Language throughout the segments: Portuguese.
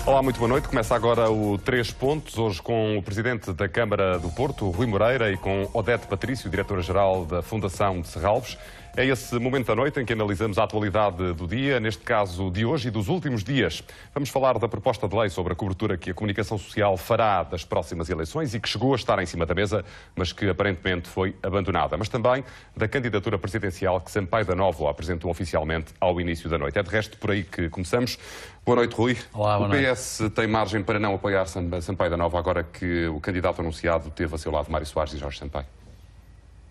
Olá, muito boa noite. Começa agora o 3 Pontos, hoje com o Presidente da Câmara do Porto, Rui Moreira, e com Odete Patrício, Diretora-Geral da Fundação de Serralves. É esse momento da noite em que analisamos a atualidade do dia, neste caso de hoje e dos últimos dias. Vamos falar da proposta de lei sobre a cobertura que a comunicação social fará das próximas eleições e que chegou a estar em cima da mesa, mas que aparentemente foi abandonada. Mas também da candidatura presidencial que Sampaio da Nova apresentou oficialmente ao início da noite. É de resto por aí que começamos. Boa noite, Rui. Olá, boa noite. O PS tem margem para não apoiar Sampaio da Nova agora que o candidato anunciado teve a seu lado Mário Soares e Jorge Sampaio?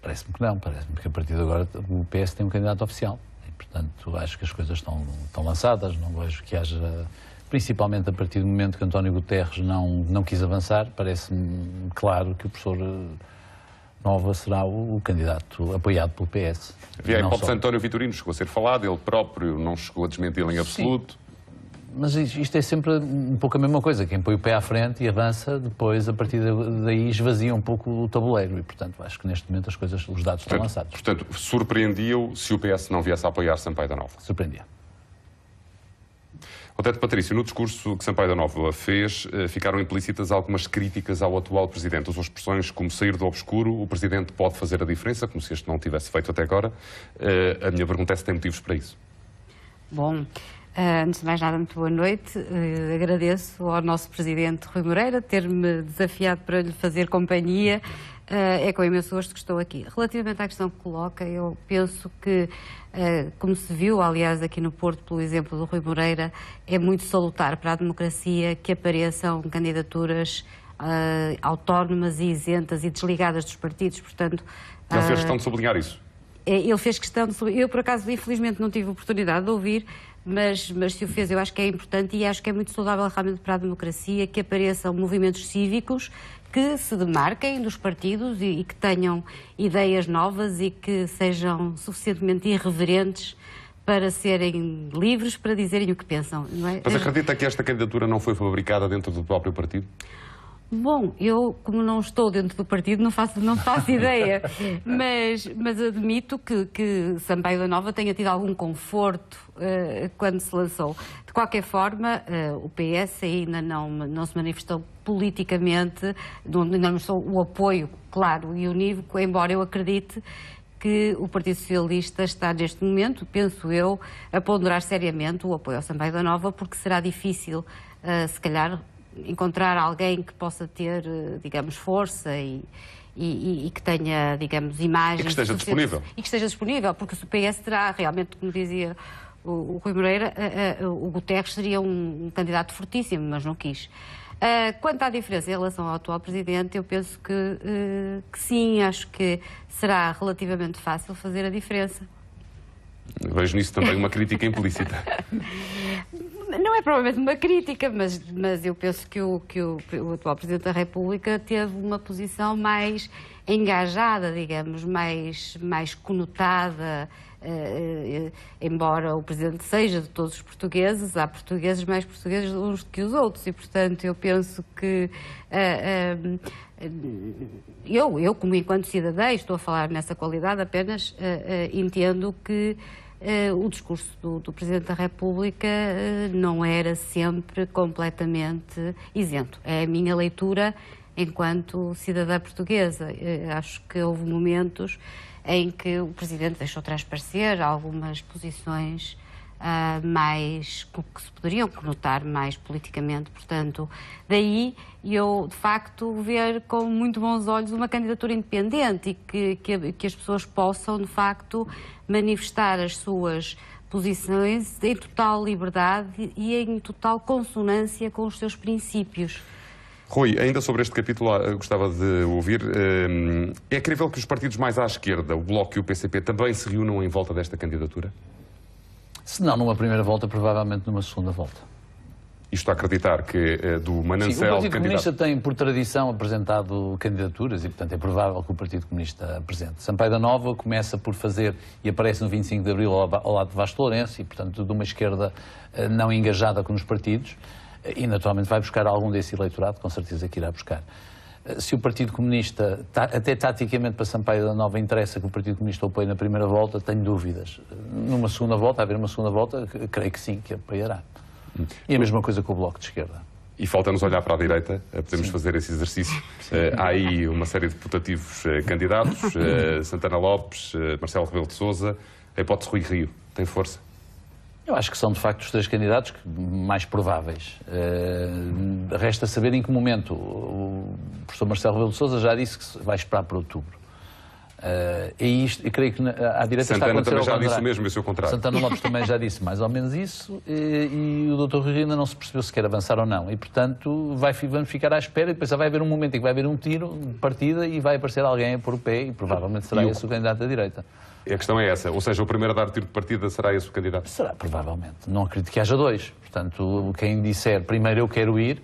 Parece-me que não, parece-me que a partir de agora o PS tem um candidato oficial e, portanto, acho que as coisas estão lançadas, não vejo que haja, principalmente a partir do momento que António Guterres não quis avançar, parece-me claro que o professor Nova será o candidato apoiado pelo PS. Havia a hipótese de António Vitorino, chegou a ser falado, ele próprio não chegou a desmenti-lo em absoluto. Sim. Mas isto é sempre um pouco a mesma coisa, quem põe o pé à frente e avança, depois a partir daí esvazia um pouco o tabuleiro e, portanto, acho que neste momento os dados estão lançados. Portanto, surpreendia-o se o PS não viesse a apoiar Sampaio da Nova? Surpreendia. Odete Patrício, no discurso que Sampaio da Nova fez, ficaram implícitas algumas críticas ao atual Presidente. Usou expressões como sair do obscuro, o Presidente pode fazer a diferença, como se este não tivesse feito até agora. A minha pergunta é se tem motivos para isso. Bom, antes de mais nada, muito boa noite. Agradeço ao nosso Presidente Rui Moreira ter-me desafiado para lhe fazer companhia. É com imenso gosto que estou aqui. Relativamente à questão que coloca, eu penso que, como se viu, aliás, aqui no Porto, pelo exemplo do Rui Moreira, é muito salutar para a democracia que apareçam candidaturas autónomas e isentas e desligadas dos partidos, portanto... Ele fez questão de sublinhar isso? Ele fez questão de sublinhar. Eu, por acaso, infelizmente não tive a oportunidade de ouvir, mas se o fez, eu acho que é importante e acho que é muito saudável realmente para a democracia que apareçam movimentos cívicos que se demarquem dos partidos e que tenham ideias novas e que sejam suficientemente irreverentes para serem livres para dizerem o que pensam, não é? Mas acredita que esta candidatura não foi fabricada dentro do próprio partido? Bom, eu, como não estou dentro do partido, não faço ideia, mas admito que Sampaio da Nova tenha tido algum conforto quando se lançou. De qualquer forma, o PS ainda não se manifestou politicamente, não manifestou o apoio claro e unívoco, embora eu acredite que o Partido Socialista está neste momento, penso eu, a ponderar seriamente o apoio ao Sampaio da Nova, porque será difícil, se calhar, encontrar alguém que possa ter, digamos, força e que tenha, digamos, imagens... E que esteja disponível. E que esteja disponível, porque o PS terá realmente, como dizia o Rui Moreira, o Guterres seria um candidato fortíssimo, mas não quis. Quanto à diferença em relação ao atual Presidente, eu penso que sim, acho que será relativamente fácil fazer a diferença. Vejo nisso também uma crítica implícita. Não é provavelmente uma crítica, mas eu penso que o atual Presidente da República teve uma posição mais engajada, digamos, mais conotada, embora o Presidente seja de todos os portugueses, há portugueses mais portugueses uns que os outros e, portanto, eu penso que eu como enquanto cidadã, estou a falar nessa qualidade apenas, entendo que o discurso do Presidente da República não era sempre completamente isento. É a minha leitura enquanto cidadã portuguesa. Acho que houve momentos em que o Presidente deixou transparecer algumas posições que se poderiam conotar mais politicamente, portanto, daí eu, de facto, ver com muito bons olhos uma candidatura independente e que as pessoas possam, de facto, manifestar as suas posições em total liberdade e em total consonância com os seus princípios. Rui, ainda sobre este capítulo gostava de ouvir. É crível que os partidos mais à esquerda, o Bloco e o PCP, também se reúnam em volta desta candidatura? Se não numa primeira volta, provavelmente numa segunda volta. Isto a acreditar que do manancial... Sim, o Partido Comunista tem, por tradição, apresentado candidaturas e, portanto, é provável que o Partido Comunista apresente. Sampaio da Nova começa por fazer, e aparece no 25 de Abril ao lado de Vasco Lourenço, e, portanto, de uma esquerda não engajada com os partidos, e, naturalmente, vai buscar algum desse eleitorado, com certeza que irá buscar. Se o Partido Comunista, até taticamente para Sampaio da Nova, interessa que o Partido Comunista o apoie na primeira volta, tenho dúvidas. Numa segunda volta, a haver uma segunda volta, creio que sim, que apoiará. E a mesma coisa com o Bloco de Esquerda. E falta-nos olhar para a direita, podemos fazer esse exercício. Há aí uma série de putativos candidatos, Santana Lopes, Marcelo Rebelo de Sousa, a hipótese Rui Rio, tem força? Eu acho que são, de facto, os três candidatos mais prováveis. Resta saber em que momento. O professor Marcelo Rebelo de Sousa já disse que vai esperar para outubro. E isto, eu creio que à direita está a acontecer também já disse o mesmo, esse é o contrário. Santana Lopes também já disse mais ou menos isso, e o Dr. Rui Rio ainda não se percebeu se quer avançar ou não. E, portanto, vamos ficar à espera, e depois vai haver um momento em que vai haver um tiro de partida e vai aparecer alguém a pôr o pé, e provavelmente será esse o candidato da direita. A questão é essa, ou seja, o primeiro a dar o tiro de partida será esse o candidato? Será, provavelmente. Não acredito que haja dois. Portanto, quem disser primeiro eu quero ir,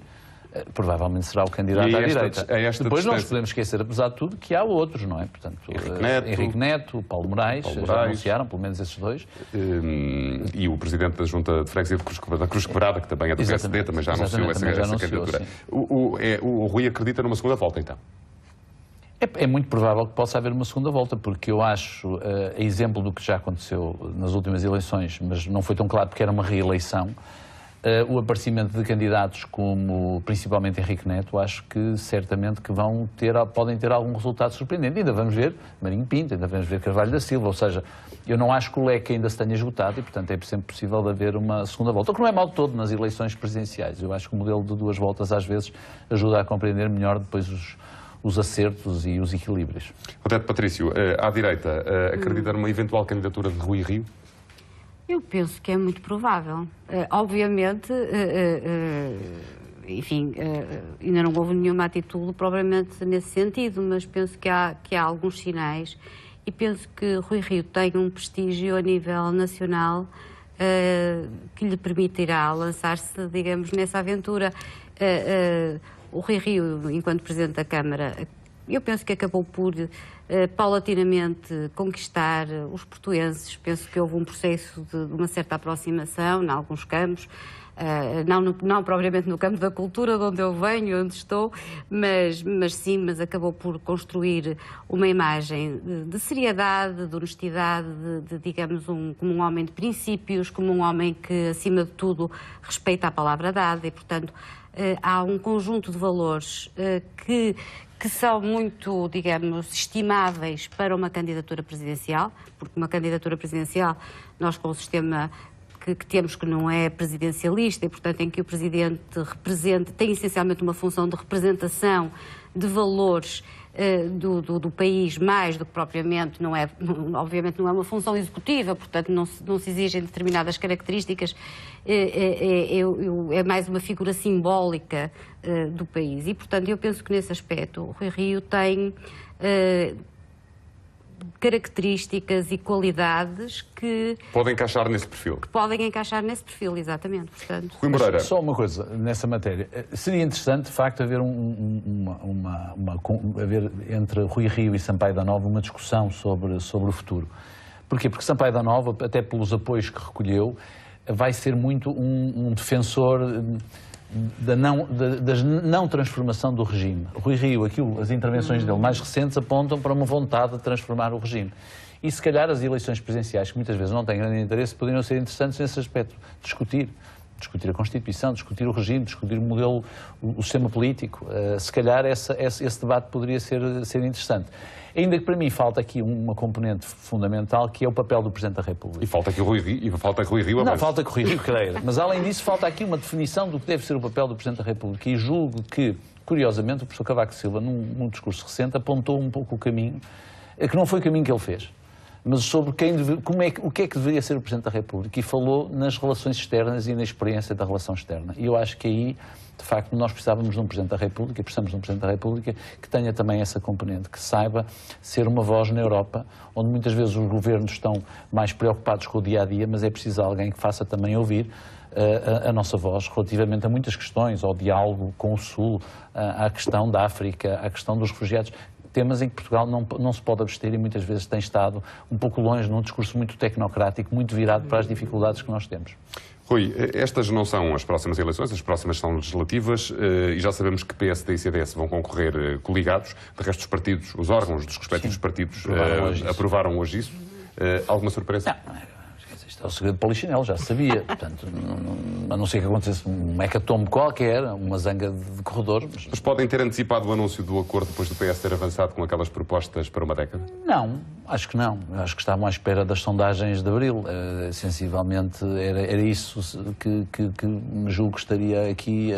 provavelmente será o candidato à direita. Depois não nos podemos esquecer, apesar de tudo, que há outros, não é? Portanto, Henrique Neto, Paulo Moraes, já anunciaram, pelo menos esses dois. E o Presidente da Junta de Freguesia da Cruz Quebrada, que também é do PSD, também já anunciou essa candidatura. O Rui acredita numa segunda volta, então? É muito provável que possa haver uma segunda volta, porque eu acho, a exemplo do que já aconteceu nas últimas eleições, mas não foi tão claro porque era uma reeleição, o aparecimento de candidatos como principalmente Henrique Neto, acho que certamente que podem ter algum resultado surpreendente. Ainda vamos ver Marinho Pinto, ainda vamos ver Carvalho da Silva, ou seja, eu não acho que o leque ainda se tenha esgotado e, portanto, é sempre possível de haver uma segunda volta. O que não é mal de todo nas eleições presidenciais. Eu acho que o modelo de duas voltas, às vezes, ajuda a compreender melhor depois os acertos e os equilíbrios. Odete Patrício, à direita, acredita numa eventual candidatura de Rui Rio? Eu penso que é muito provável. Obviamente, enfim, ainda não houve nenhuma atitude propriamente nesse sentido, mas penso que há alguns sinais e penso que Rui Rio tem um prestígio a nível nacional que lhe permitirá lançar-se, digamos, nessa aventura. O Rui Rio, enquanto Presidente da Câmara, eu penso que acabou por paulatinamente conquistar os portuenses. Penso que houve um processo de uma certa aproximação em alguns campos, não propriamente no campo da cultura, de onde eu venho, onde estou, mas acabou por construir uma imagem de seriedade, de honestidade, digamos, como um homem de princípios, como um homem que, acima de tudo, respeita a palavra dada e, portanto, há um conjunto de valores que são muito, digamos, estimáveis para uma candidatura presidencial, porque uma candidatura presidencial, nós com o sistema que temos que não é presidencialista e, portanto, em que o Presidente tem essencialmente uma função de representação de valores do país, mais do que propriamente, obviamente não é uma função executiva, portanto não se exigem determinadas características, é mais uma figura simbólica do país. E, portanto, eu penso que nesse aspecto o Rui Rio tem características e qualidades que podem encaixar nesse perfil. Exatamente. Portanto. Rui Moreira. Só uma coisa nessa matéria. Seria interessante, de facto, haver haver entre Rui Rio e Sampaio da Nova uma discussão sobre o futuro. Porquê? Porque Sampaio da Nova, até pelos apoios que recolheu, vai ser muito um defensor da não transformação do regime. Rui Rio, as intervenções dele mais recentes apontam para uma vontade de transformar o regime. E se calhar as eleições presidenciais, que muitas vezes não têm grande interesse, poderiam ser interessantes nesse aspecto. Discutir a Constituição, discutir o regime, discutir o modelo, o sistema político. Se calhar esse debate poderia ser interessante. Ainda que para mim falta aqui uma componente fundamental, que é o papel do Presidente da República. E falta aqui Rui Rio. Não, falta que Rui Rio queira. Mas além disso, falta aqui uma definição do que deve ser o papel do Presidente da República. E julgo que, curiosamente, o professor Cavaco Silva, num discurso recente, apontou um pouco o caminho, que não foi o caminho que ele fez, mas sobre o que é que deveria ser o Presidente da República. E falou nas relações externas e na experiência da relação externa. E eu acho que aí, de facto, nós precisamos de um Presidente da República, que tenha também essa componente, que saiba ser uma voz na Europa, onde muitas vezes os governos estão mais preocupados com o dia-a-dia, mas é preciso alguém que faça também ouvir a nossa voz relativamente a muitas questões, ao diálogo com o Sul, à questão da África, à questão dos refugiados, temas em que Portugal não se pode abster e muitas vezes tem estado um pouco longe num discurso muito tecnocrático, muito virado para as dificuldades que nós temos. Rui, estas não são as próximas eleições, as próximas são legislativas e já sabemos que PSD e CDS vão concorrer coligados. De resto, os partidos, os órgãos dos respectivos partidos aprovaram hoje isso. Alguma surpresa? Não, Isto é o segredo de Polichinelo, já se sabia. Portanto, a não ser que acontecesse um hecatombe qualquer, uma zanga de corredor. Mas podem ter antecipado o anúncio do acordo depois do PS ter avançado com aquelas propostas para uma década? Não, acho que não. Acho que estavam à espera das sondagens de abril. Sensivelmente era isso que me julgo que estaria aqui,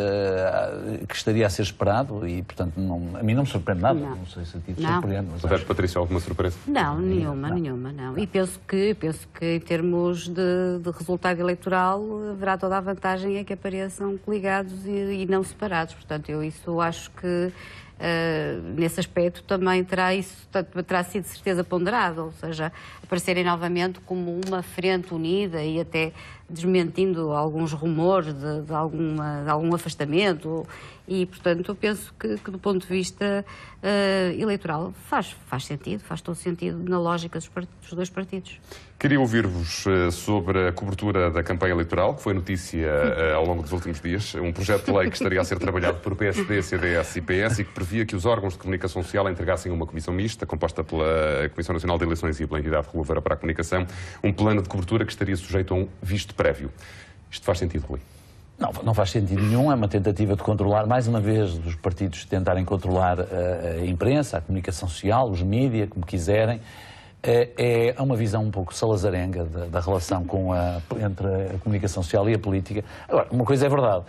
que estaria a ser esperado e, portanto, a mim não me surpreende nada. Não sei se a ti te surpreende. Mas Patrícia, alguma surpresa? Não, nenhuma, não. E penso que em termos de resultado eleitoral haverá toda a vantagem é que apareçam coligados e não separados. Portanto, eu isso acho que nesse aspecto também terá sido de certeza ponderado, ou seja, aparecerem novamente como uma frente unida e até desmentindo alguns rumores de algum afastamento e, portanto, eu penso que do ponto de vista eleitoral faz sentido, faz todo sentido na lógica dos dois partidos. Queria ouvir-vos sobre a cobertura da campanha eleitoral, que foi notícia ao longo dos últimos dias, um projeto de lei que estaria a ser trabalhado por PSD, CDS e PS e que previa que os órgãos de comunicação social entregassem uma comissão mista, composta pela Comissão Nacional de Eleições e pela entidade reguladora para a comunicação, um plano de cobertura que estaria sujeito a um visto prévio. Isto faz sentido, Rui? Não faz sentido nenhum, é uma tentativa de controlar, mais uma vez, dos partidos tentarem controlar a imprensa, a comunicação social, os mídias, como quiserem. É uma visão um pouco salazarenga da relação entre a comunicação social e a política. Agora, uma coisa é verdade.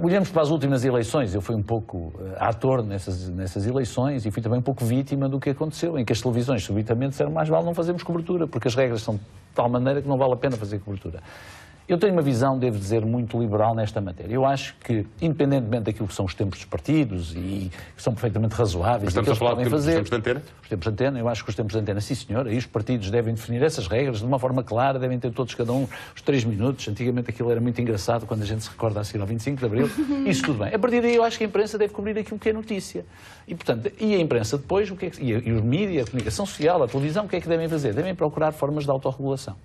Olhamos para as últimas eleições, eu fui um pouco ator nessas eleições e fui também um pouco vítima do que aconteceu, em que as televisões subitamente disseram mais vale não fazermos cobertura, porque as regras são de tal maneira que não vale a pena fazer cobertura. Eu tenho uma visão, devo dizer, muito liberal nesta matéria. Eu acho que, independentemente daquilo que são os tempos dos partidos e que são perfeitamente razoáveis... Mas estamos a falar dos tempos de antena? Os tempos de antena, eu acho que os tempos de antena, sim senhor, aí os partidos devem definir essas regras de uma forma clara, devem ter todos, cada um, os 3 minutos. Antigamente aquilo era muito engraçado, quando a gente se recorda a seguir ao 25 de Abril. Isso tudo bem. A partir daí eu acho que a imprensa deve cobrir aquilo que é notícia. E, portanto, e a imprensa depois, e os mídias, a comunicação social, a televisão, o que é que devem fazer? Devem procurar formas de autorregulação.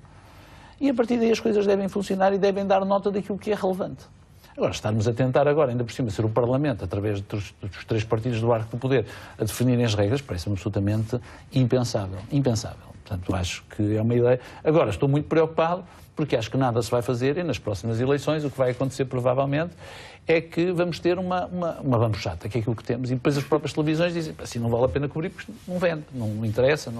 E a partir daí as coisas devem funcionar e devem dar nota daquilo que é relevante. Agora, estarmos a tentar agora, ainda por cima, ser o Parlamento, através dos 3 partidos do arco do poder, a definirem as regras, parece-me absolutamente impensável. Impensável. Portanto, acho que é uma ideia... Agora, estou muito preocupado, porque acho que nada se vai fazer e nas próximas eleições o que vai acontecer, provavelmente, é que vamos ter uma vamos chata, que é aquilo que temos, e depois as próprias televisões dizem assim não vale a pena cobrir porque não vende, não interessa.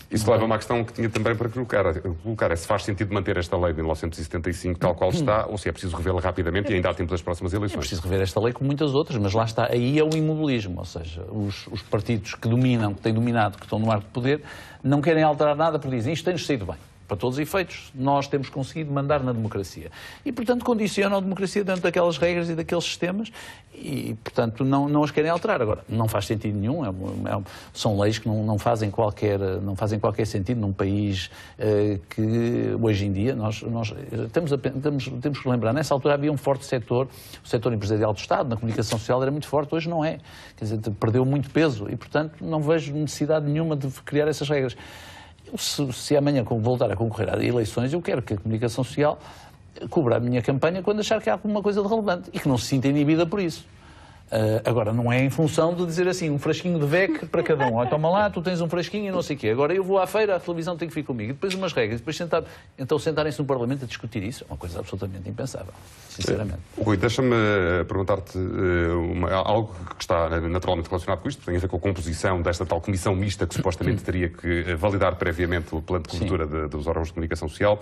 Isso leva a uma questão que tinha também para colocar, é se faz sentido manter esta lei de 1975 tal qual está, ou se é preciso revê-la rapidamente e ainda há tempo das próximas eleições. É preciso rever esta lei como muitas outras, mas lá está, aí é o imobilismo, ou seja, os partidos que dominam, que têm dominado, que estão no arco de poder, não querem alterar nada porque dizem isto tem-nos saído bem. Para todos os efeitos, nós temos conseguido mandar na democracia. E, portanto, condicionam a democracia dentro daquelas regras e daqueles sistemas e, portanto, não as querem alterar. Agora, não faz sentido nenhum, são leis que não fazem qualquer sentido num país que, hoje em dia, nós temos que lembrar, nessa altura havia um forte setor, o setor empresarial do Estado, na comunicação social era muito forte, hoje não é. Quer dizer, perdeu muito peso e, portanto, não vejo necessidade nenhuma de criar essas regras. Se amanhã voltar a concorrer a eleições, eu quero que a comunicação social cubra a minha campanha quando achar que há alguma coisa de relevante e que não se sinta inibida por isso. Agora, não é em função de dizer assim, um frasquinho de VEC para cada um. Toma lá, tu tens um frasquinho e não sei o quê. Agora eu vou à feira, a televisão tem que vir comigo. E depois umas regras. Depois sentarem-se no Parlamento a discutir isso. É uma coisa absolutamente impensável, sinceramente. Rui, deixa-me perguntar-te algo que está naturalmente relacionado com isto. Tem a ver com a composição desta tal comissão mista que supostamente teria que validar previamente o plano de cobertura dos órgãos de comunicação social.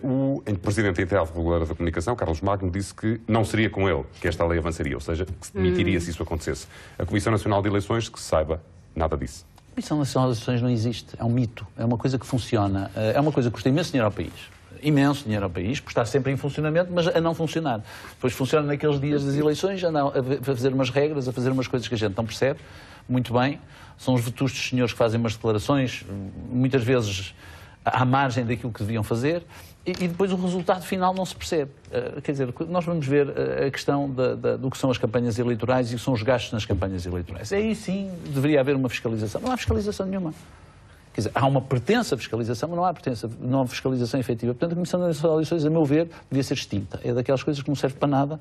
O presidente da entidade reguladora da comunicação, Carlos Magno, disse que não seria com ele que esta lei avançaria, ou seja, que se demitiria se isso acontecesse. A Comissão Nacional de Eleições, que se saiba, nada disso. A Comissão Nacional de Eleições não existe, é um mito, é uma coisa que funciona, é uma coisa que custa imenso dinheiro ao país. Imenso dinheiro ao país, por estar sempre em funcionamento, mas a não funcionar. Depois funciona naqueles dias das eleições, a fazer umas regras, a fazer umas coisas que a gente não percebe muito bem. São os vetustos senhores que fazem umas declarações, muitas vezes à margem daquilo que deviam fazer, e depois o resultado final não se percebe. Quer dizer, nós vamos ver a questão do que são as campanhas eleitorais e o que são os gastos nas campanhas eleitorais. Aí sim deveria haver uma fiscalização. Não há fiscalização nenhuma. Quer dizer, há uma pretensa fiscalização, mas não há fiscalização efetiva. Portanto, a Comissão Nacional de Eleições, a meu ver, devia ser extinta. É daquelas coisas que não serve para nada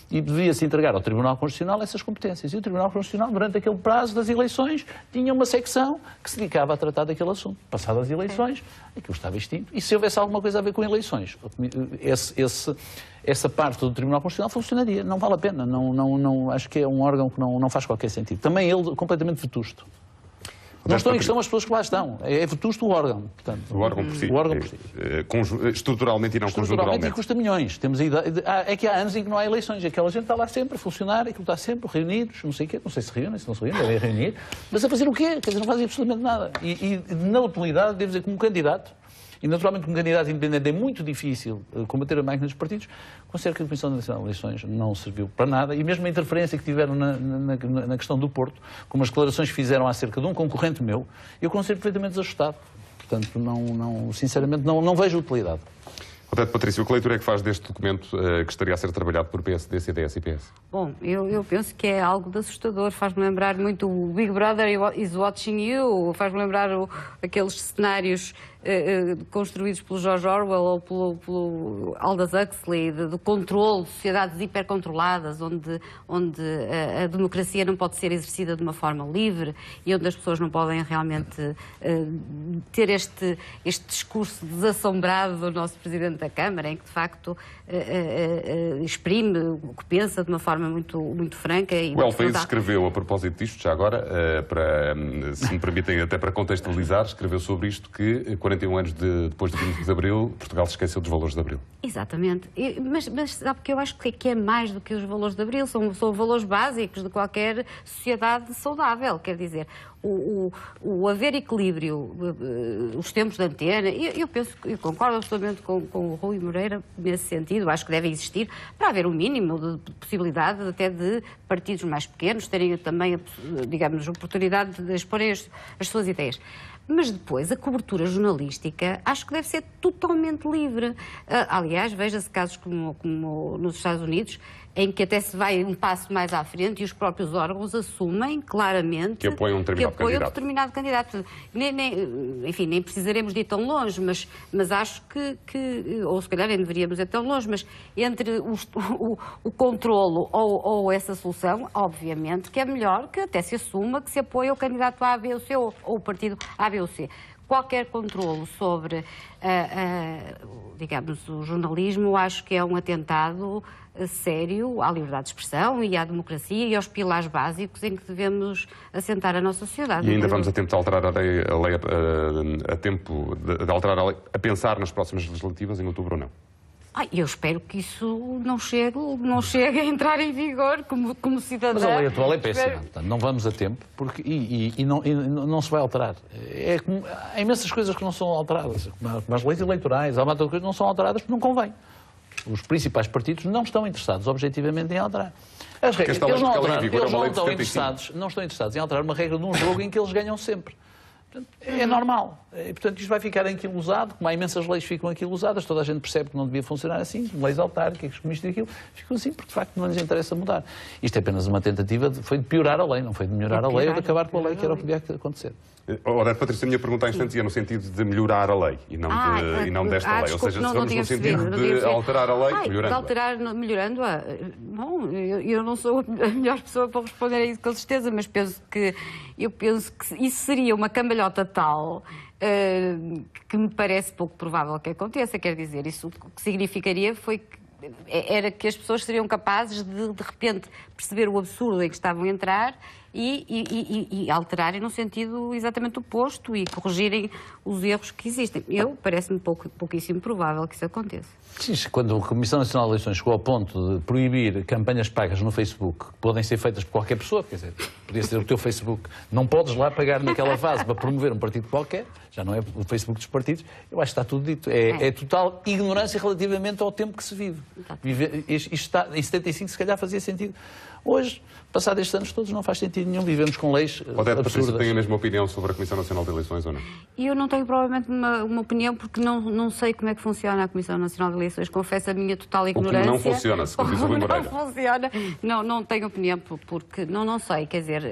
e devia-se entregar ao Tribunal Constitucional essas competências. E o Tribunal Constitucional, durante aquele prazo das eleições, tinha uma secção que se dedicava a tratar daquele assunto. Passadas as eleições, aquilo estava extinto. E se houvesse alguma coisa a ver com eleições, essa parte do Tribunal Constitucional funcionaria. Não vale a pena. Acho que é um órgão que não faz qualquer sentido. Também ele completamente vetusto. Não estão em questão as pessoas que lá estão. É vetusto o órgão. Portanto, o órgão por si. O órgão por si. Estruturalmente e não conjunturalmente. E custa milhões. Temos é que há anos em que não há eleições. Aquela gente está lá sempre a funcionar, aquilo está sempre reunidos, não sei o quê, não sei se reúnem, se não se reúnem, devem reunir. Mas a fazer o quê? Quer dizer, não fazem absolutamente nada. E na utilidade, devo dizer, como candidato, e naturalmente como candidato independente é muito difícil combater a máquina dos partidos, considero que a Comissão Nacional de Eleições não serviu para nada e mesmo a interferência que tiveram na questão do Porto, como as declarações que fizeram acerca de um concorrente meu, eu considero perfeitamente desajustado. Portanto, sinceramente, não vejo utilidade. Portanto, Patrícia, que leitura é que faz deste documento que estaria a ser trabalhado por PSD, CDS e PS? Bom, eu penso que é algo de assustador. Faz-me lembrar muito o Big Brother is watching you, faz-me lembrar aqueles cenários construídos pelo George Orwell ou pelo Aldous Huxley, do controle de sociedades hipercontroladas, onde a democracia não pode ser exercida de uma forma livre e onde as pessoas não podem realmente ter este discurso desassombrado do nosso Presidente da Câmara, em que de facto exprime o que pensa de uma forma muito franca. E o El País escreveu a propósito disto, já agora, se me permitem até para contextualizar, escreveu sobre isto que 41 anos depois do 20 de Abril, Portugal se esqueceu dos valores de Abril. Exatamente. Mas sabe que eu acho que é mais do que os valores de Abril, são valores básicos de qualquer sociedade saudável, quer dizer, o haver equilíbrio, os tempos de antena, eu concordo absolutamente com o Rui Moreira nesse sentido, acho que deve existir para haver um mínimo de possibilidade até de partidos mais pequenos terem também, digamos, a oportunidade de exporem as suas ideias. Mas depois, a cobertura jornalística acho que deve ser totalmente livre. Aliás, veja-se casos como nos Estados Unidos, em que até se vai um passo mais à frente e os próprios órgãos assumem claramente que apoiam um determinado candidato. Enfim, nem precisaremos de ir tão longe, mas acho que ou se calhar nem deveríamos ir tão longe, mas entre o controlo ou essa solução, obviamente que é melhor que até se assuma que se apoia o candidato A, B ou C ou o partido A, B ou C. Qualquer controlo sobre, digamos, o jornalismo, acho que é um atentado sério à liberdade de expressão e à democracia e aos pilares básicos em que devemos assentar a nossa sociedade. E ainda vamos a tempo de alterar a lei, a pensar nas próximas legislativas em outubro ou não? Eu espero que isso não chegue a entrar em vigor como cidadã. Mas a lei atual é péssima. Portanto, não vamos a tempo porque, e não se vai alterar. Há imensas coisas que não são alteradas. Como as leis eleitorais, há uma outra coisa que não são alteradas porque não convém. Os principais partidos não estão interessados objetivamente em alterar. Eles não estão interessados em alterar uma regra de um jogo em que eles ganham sempre. Portanto, é normal. E, portanto, isto vai ficar anquilosado, como há imensas leis que ficam anquilosadas, toda a gente percebe que não devia funcionar assim, leis autárquicas, como isto e aquilo, ficam assim, porque de facto não lhes interessa mudar. Isto é apenas uma tentativa, foi de piorar a lei, não foi de melhorar a lei ou de acabar com a lei, que era o que podia acontecer. Ora, Patrícia, a minha pergunta à instante ia no sentido de melhorar a lei e não desta lei. Ou seja, se vamos no sentido de alterar a lei, melhorando-a. De alterar, melhorando-a. Bom, eu não sou a melhor pessoa para responder a isso com certeza, mas penso que isso seria uma cambalhota tal que me parece pouco provável que aconteça. Quer dizer, isso o que significaria era que as pessoas seriam capazes de repente perceber o absurdo em que estavam a entrar e alterarem no sentido exatamente oposto e corrigirem os erros que existem. Parece-me pouquíssimo provável que isso aconteça. Sim, quando a Comissão Nacional de Eleições chegou ao ponto de proibir campanhas pagas no Facebook, que podem ser feitas por qualquer pessoa, quer dizer, podia ser o teu Facebook, não podes lá pagar naquela fase para promover um partido qualquer, já não é o Facebook dos partidos, eu acho que está tudo dito. É total ignorância relativamente ao tempo que se vive. Isto está, em 75 se calhar fazia sentido. Hoje, passado estes anos todos, não faz sentido nenhum. Vivemos com leis Odete Patrício, absurdas. tem a mesma opinião sobre a Comissão Nacional de Eleições ou não? Eu não tenho provavelmente uma opinião porque não sei como é que funciona a Comissão Nacional de Eleições. Confesso a minha total ignorância. não funciona, segundo diz o Rui Moreira. Não funciona. Não tenho opinião porque não sei. Quer dizer,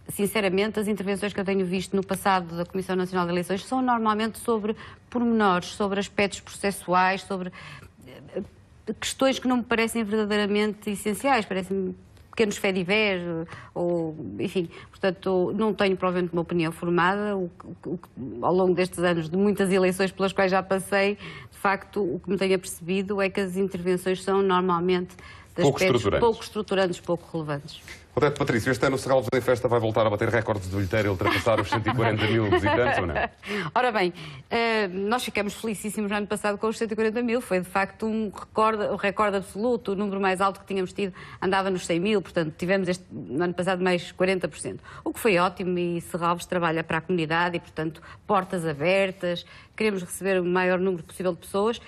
sinceramente, as intervenções que eu tenho visto no passado da Comissão Nacional de Eleições são normalmente sobre pormenores, sobre aspectos processuais, sobre questões que não me parecem verdadeiramente essenciais. Parecem-me pequenos fé-divers, ou, enfim, portanto, não tenho provavelmente uma opinião formada. Ao longo destes anos, de muitas eleições pelas quais já passei, de facto, o que me tenho apercebido é que as intervenções são normalmente de aspectos pouco estruturantes, pouco relevantes. Odete Patrício, este ano o Serralves em Festa vai voltar a bater recordes de bilheteiro e ultrapassar os 140 mil visitantes ou não? Ora bem, nós ficamos felicíssimos no ano passado com os 140 mil. Foi, de facto, um recorde absoluto. O número mais alto que tínhamos tido andava nos 100 mil. Portanto, tivemos no ano passado mais 40%. O que foi ótimo, e Serralves trabalha para a comunidade e, portanto, portas abertas. Queremos receber o maior número possível de pessoas.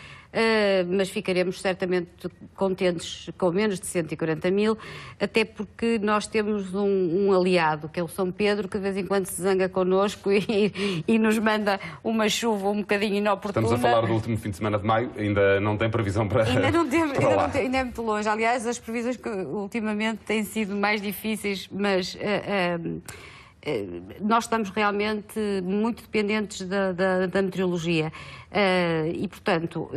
Mas ficaremos certamente contentes com menos de 140 mil, até porque nós temos um aliado, que é o São Pedro, que de vez em quando se zanga connosco e nos manda uma chuva um bocadinho inoportuna. Estamos a falar do último fim de semana de maio, ainda não tem previsão para Ainda não temos, para ainda é muito longe. Aliás, as previsões que ultimamente têm sido mais difíceis, mas nós estamos realmente muito dependentes da meteorologia e, portanto,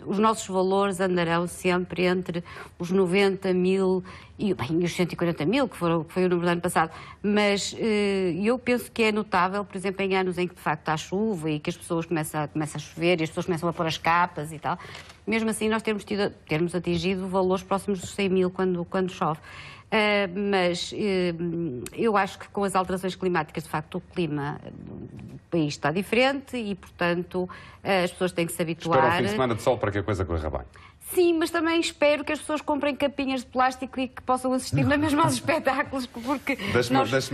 os nossos valores andarão sempre entre os 90 mil e os 140 mil, que foi o número do ano passado. Mas eu penso que é notável, por exemplo, em anos em que de facto há chuva e que as pessoas começam a chover e as pessoas começam a pôr as capas e tal, mesmo assim nós termos atingido valores próximos dos 100 mil quando chove. Mas eu acho que com as alterações climáticas, de facto, o clima do país está diferente e, portanto, as pessoas têm que se habituar. Espera um fim de semana de sol para que a coisa corra bem. Sim, mas também espero que as pessoas comprem capinhas de plástico e que possam assistir na mesma aos espetáculos, porque...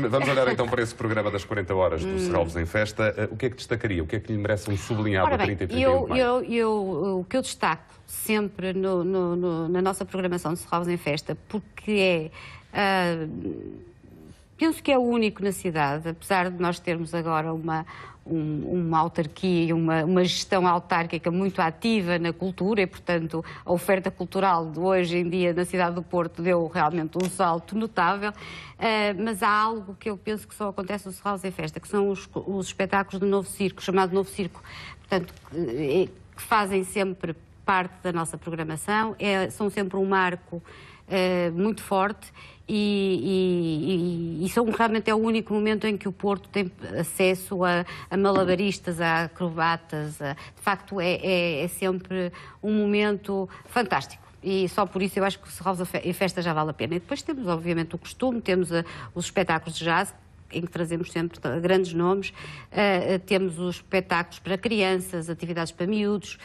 Vamos olhar então para esse programa das 40 horas do Serralves em Festa. O que é que destacaria? O que é que lhe merece um sublinhado a 30 e 31 de maio? O que eu destaco sempre na nossa programação de Serralves em Festa, porque penso que é o único na cidade, apesar de nós termos agora uma autarquia e uma gestão autárquica muito ativa na cultura e, portanto, a oferta cultural de hoje em dia na cidade do Porto deu realmente um salto notável, mas há algo que eu penso que só acontece no Serralves em Festa, que são os espetáculos do Novo Circo, chamado Novo Circo, portanto, que fazem sempre parte da nossa programação, são sempre um marco muito forte e realmente é o único momento em que o Porto tem acesso a malabaristas, a acrobatas. De facto, é sempre um momento fantástico. E só por isso eu acho que o Serralves em Festa já vale a pena. E depois temos, obviamente, o costume, temos os espetáculos de jazz, em que trazemos sempre grandes nomes, temos os espetáculos para crianças, atividades para miúdos.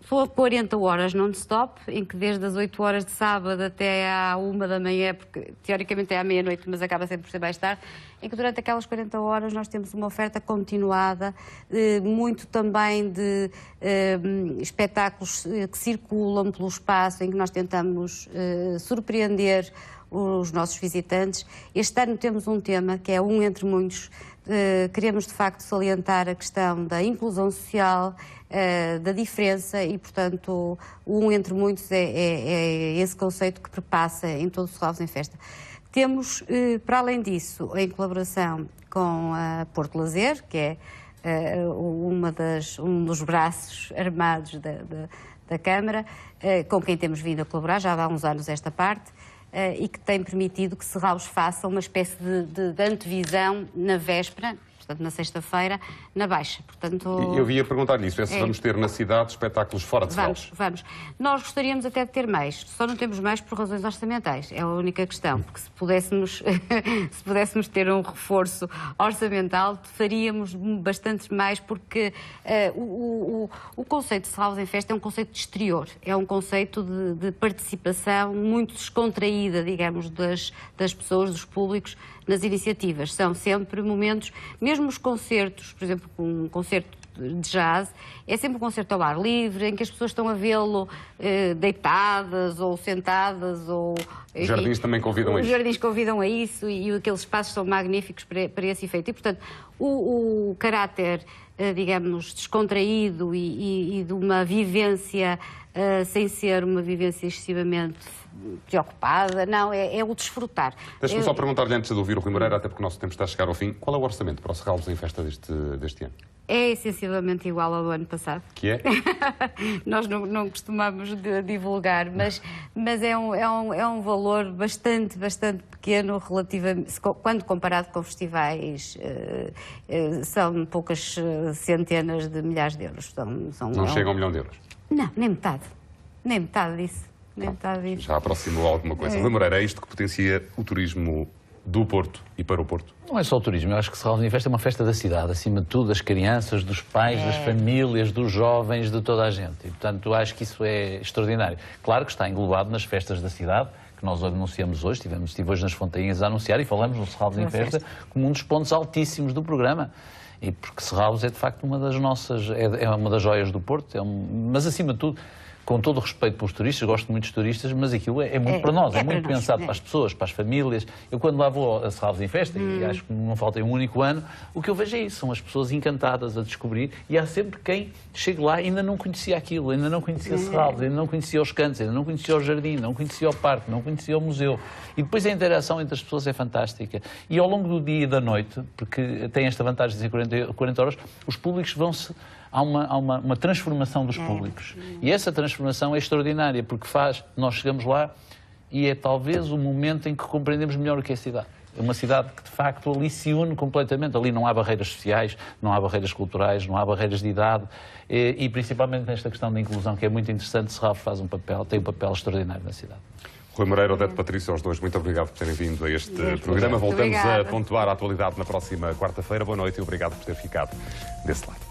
São 40 horas non-stop, em que desde as 8 horas de sábado até à 1 da manhã, porque teoricamente é à meia-noite, mas acaba sempre por ser mais tarde, em que durante aquelas 40 horas nós temos uma oferta continuada, muito também de espetáculos que circulam pelo espaço, em que nós tentamos surpreender os nossos visitantes. Este ano temos um tema que é um entre muitos. Queremos de facto salientar a questão da inclusão social, da diferença e, portanto, um entre muitos é esse conceito que perpassa em todo o Serralves em Festa. Temos, para além disso, em colaboração com a Porto Lazer, que é um dos braços armados da Câmara, com quem temos vindo a colaborar já há uns anos esta parte, e que tem permitido que Serralves faça uma espécie de antevisão na véspera, portanto na sexta-feira, na Baixa. Portanto, eu ia perguntar-lhe isso, se vamos ter na cidade espetáculos fora de Serralves. Vamos. Nós gostaríamos até de ter mais, só não temos mais por razões orçamentais, é a única questão, porque se pudéssemos ter um reforço orçamental, faríamos bastante mais, porque o conceito de Serralves em Festa é um conceito de exterior, é um conceito de participação muito descontraída, digamos, das pessoas, dos públicos, nas iniciativas. São sempre momentos, mesmo os concertos, por exemplo, um concerto de jazz, é sempre um concerto ao ar livre, em que as pessoas estão a vê-lo deitadas ou sentadas. Ou, enfim, os jardins também convidam a isso. Os jardins convidam a isso e aqueles espaços são magníficos para esse efeito. E, portanto, o caráter, digamos, descontraído e de uma vivência sem ser uma vivência excessivamente preocupada, não, é o desfrutar. Deixa-me só perguntar-lhe antes de ouvir o Rui Moreira, até porque o nosso tempo está a chegar ao fim, qual é o orçamento para o Serralves em festa deste ano? É essencialmente igual ao do ano passado. Que é? Nós não costumamos divulgar, mas é um valor bastante pequeno relativamente, quando comparado com festivais, são poucas centenas de milhares de euros. Não chega a 1 milhão de euros? Não, nem metade disso. Nem metade disso. Já aproximou alguma coisa. Rui Moreira, é isto que potencia o turismo do Porto e para o Porto? Não é só o turismo, eu acho que Serralves em Festa é uma festa da cidade, acima de tudo, das crianças, dos pais, das famílias, dos jovens, de toda a gente. E, portanto, eu acho que isso é extraordinário. Claro que está englobado nas festas da cidade, que nós anunciamos hoje, estive hoje nas Fontainhas a anunciar e falamos no Serralves em Festa como um dos pontos altíssimos do programa. E porque Serralves é, de facto, uma das nossas, é uma das joias do Porto, mas, acima de tudo, com todo o respeito pelos turistas, gosto muito dos turistas, mas aquilo é muito para nós, é muito pensado para as pessoas, para as famílias. Eu, quando lá vou a Serralves em Festa, e acho que não falta um único ano, o que eu vejo é isso, são as pessoas encantadas a descobrir, e há sempre quem chega lá e ainda não conhecia aquilo, ainda não conhecia Serralves, ainda não conhecia os cantos, ainda não conhecia o jardim, não conhecia o parque, não conhecia o museu. E depois a interação entre as pessoas é fantástica. E ao longo do dia e da noite, porque tem esta vantagem de ser 40 horas, os públicos vão-se... Há uma transformação dos públicos. E essa transformação é extraordinária, porque nós chegamos lá e é talvez o momento em que compreendemos melhor o que é a cidade. É uma cidade que, de facto, ali se une completamente. Ali não há barreiras sociais, não há barreiras culturais, não há barreiras de idade. E principalmente nesta questão da inclusão, que é muito interessante, Serralves tem um papel extraordinário na cidade. Rui Moreira, Odete Patrício, aos dois, muito obrigado por terem vindo a este programa. Voltamos a pontuar a atualidade na próxima quarta-feira. Boa noite e obrigado por ter ficado desse lado.